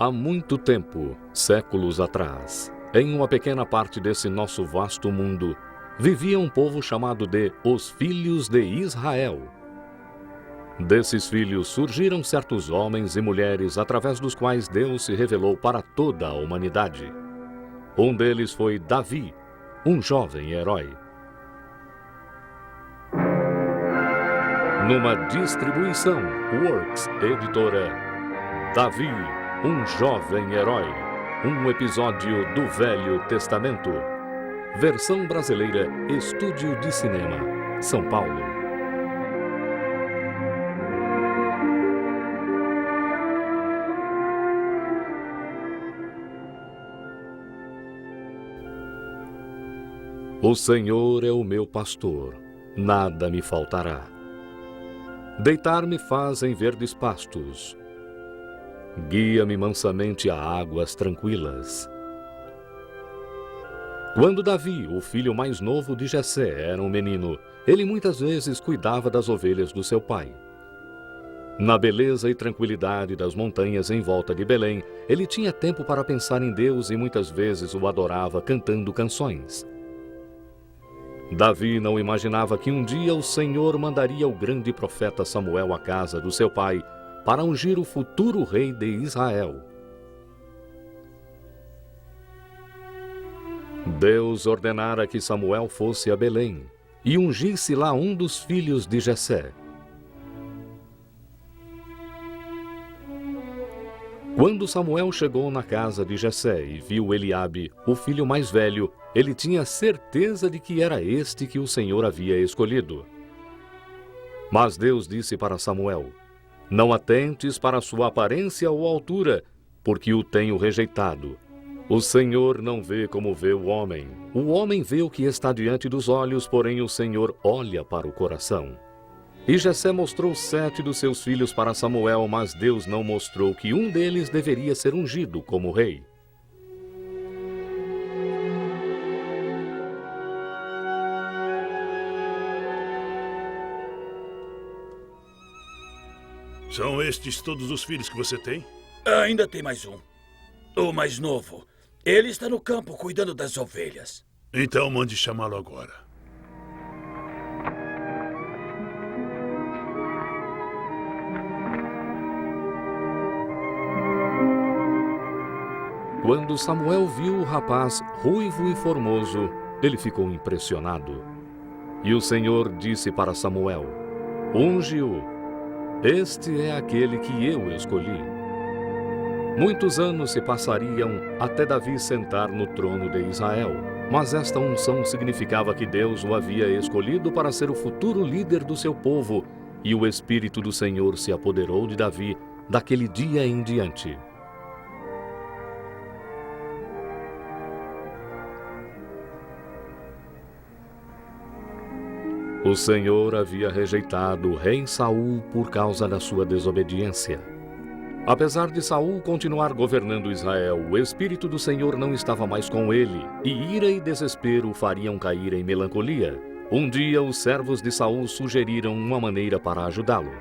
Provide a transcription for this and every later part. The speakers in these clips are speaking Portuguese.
Há muito tempo, séculos atrás, em uma pequena parte desse nosso vasto mundo, vivia um povo chamado de os Filhos de Israel. Desses filhos surgiram certos homens e mulheres através dos quais Deus se revelou para toda a humanidade. Um deles foi Davi, um jovem herói. Numa distribuição Works Editora, Davi, um jovem herói, um episódio do Velho Testamento. Versão brasileira, Estúdio de Cinema, São Paulo. O Senhor é o meu pastor, nada me faltará. Deitar-me faz em verdes pastos. Guia-me mansamente a águas tranquilas. Quando Davi, o filho mais novo de Jessé, era um menino, ele muitas vezes cuidava das ovelhas do seu pai. Na beleza e tranquilidade das montanhas em volta de Belém, ele tinha tempo para pensar em Deus e muitas vezes o adorava cantando canções. Davi não imaginava que um dia o Senhor mandaria o grande profeta Samuel à casa do seu pai para ungir o futuro rei de Israel. Deus ordenara que Samuel fosse a Belém e ungisse lá um dos filhos de Jessé. Quando Samuel chegou na casa de Jessé e viu Eliabe, o filho mais velho, ele tinha certeza de que era este que o Senhor havia escolhido. Mas Deus disse para Samuel: não atentes para sua aparência ou altura, porque o tenho rejeitado. O Senhor não vê como vê o homem vê o que está diante dos olhos, porém o Senhor olha para o coração. E Jessé mostrou 7 dos seus filhos para Samuel, mas Deus não mostrou que um deles deveria ser ungido como rei. São estes todos os filhos que você tem? Ainda tem mais um. O mais novo. Ele está no campo cuidando das ovelhas. Então mande chamá-lo agora. Quando Samuel viu o rapaz ruivo e formoso, ele ficou impressionado. E o Senhor disse para Samuel: unge-o. Este é aquele que eu escolhi. Muitos anos se passariam até Davi sentar no trono de Israel, mas esta unção significava que Deus o havia escolhido para ser o futuro líder do seu povo, e o Espírito do Senhor se apoderou de Davi daquele dia em diante. O Senhor havia rejeitado o rei Saul por causa da sua desobediência. Apesar de Saul continuar governando Israel, o Espírito do Senhor não estava mais com ele, e ira e desespero o fariam cair em melancolia. Um dia, os servos de Saul sugeriram uma maneira para ajudá-lo.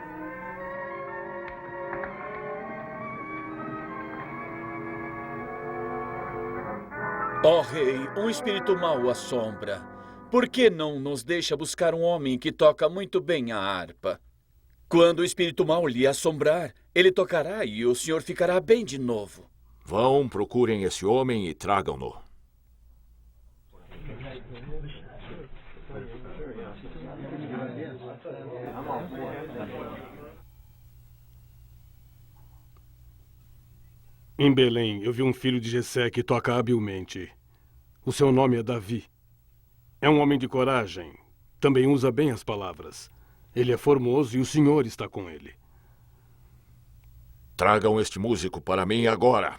Ó rei, um espírito mau o assombra. Por que não nos deixa buscar um homem que toca muito bem a harpa? Quando o espírito mau lhe assombrar, ele tocará e o senhor ficará bem de novo. Vão, procurem esse homem e tragam-no. Em Belém, eu vi um filho de Jessé que toca habilmente. O seu nome é Davi. É um homem de coragem. Também usa bem as palavras. Ele é formoso e o Senhor está com ele. Tragam este músico para mim agora.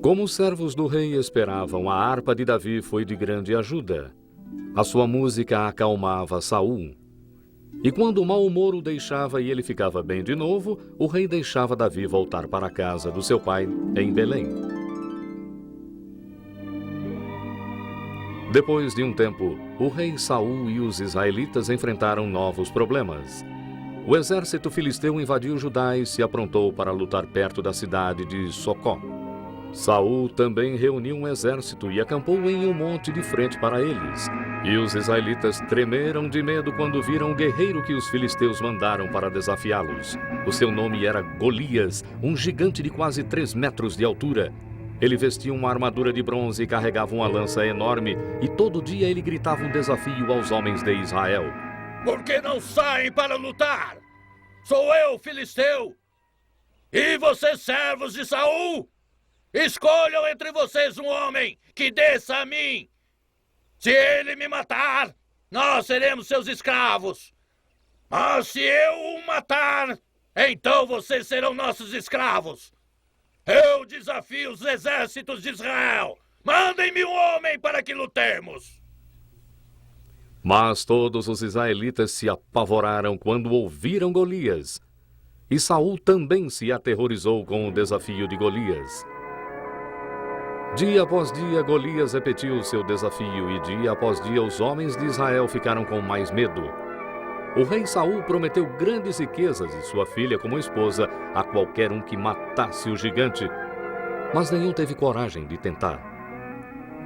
Como os servos do rei esperavam, a harpa de Davi foi de grande ajuda. A sua música acalmava Saul. E quando o mau humor o deixava e ele ficava bem de novo, o rei deixava Davi voltar para a casa do seu pai em Belém. Depois de um tempo, o rei Saul e os israelitas enfrentaram novos problemas. O exército filisteu invadiu Judá e se aprontou para lutar perto da cidade de Socó. Saul também reuniu um exército e acampou em um monte de frente para eles. E os israelitas tremeram de medo quando viram o guerreiro que os filisteus mandaram para desafiá-los. O seu nome era Golias, um gigante de quase 3 metros de altura. Ele vestia uma armadura de bronze e carregava uma lança enorme, e todo dia ele gritava um desafio aos homens de Israel. Por que não saem para lutar? Sou eu, filisteu! E vocês, servos de Saul? Escolham entre vocês um homem que desça a mim. Se ele me matar, nós seremos seus escravos. Mas se eu o matar, então vocês serão nossos escravos. Eu desafio os exércitos de Israel. Mandem-me um homem para que lutemos. Mas todos os israelitas se apavoraram quando ouviram Golias. E Saul também se aterrorizou com o desafio de Golias. Dia após dia, Golias repetiu o seu desafio e dia após dia os homens de Israel ficaram com mais medo. O rei Saul prometeu grandes riquezas e sua filha como esposa a qualquer um que matasse o gigante, mas nenhum teve coragem de tentar.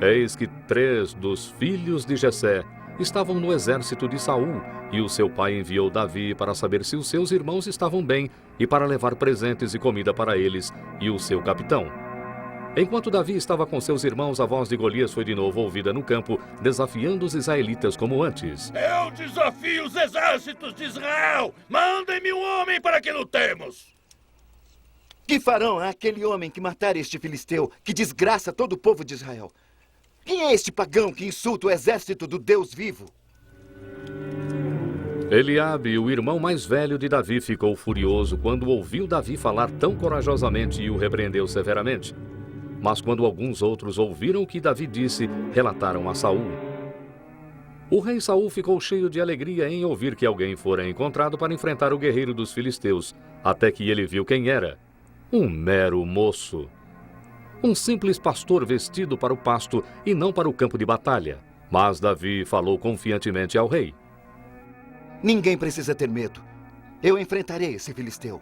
Eis que 3 dos filhos de Jessé estavam no exército de Saul, e o seu pai enviou Davi para saber se os seus irmãos estavam bem e para levar presentes e comida para eles e o seu capitão. Enquanto Davi estava com seus irmãos, a voz de Golias foi de novo ouvida no campo, desafiando os israelitas como antes. Eu desafio os exércitos de Israel! Mandem-me um homem para que lutemos! Que farão àquele homem que matar este filisteu, que desgraça todo o povo de Israel? Quem é este pagão que insulta o exército do Deus vivo? Eliabe, o irmão mais velho de Davi, ficou furioso quando ouviu Davi falar tão corajosamente e o repreendeu severamente. Mas quando alguns outros ouviram o que Davi disse, relataram a Saul. O rei Saul ficou cheio de alegria em ouvir que alguém fora encontrado para enfrentar o guerreiro dos filisteus, até que ele viu quem era. Um mero moço. Um simples pastor vestido para o pasto e não para o campo de batalha. Mas Davi falou confiantemente ao rei. Ninguém precisa ter medo. Eu enfrentarei esse filisteu.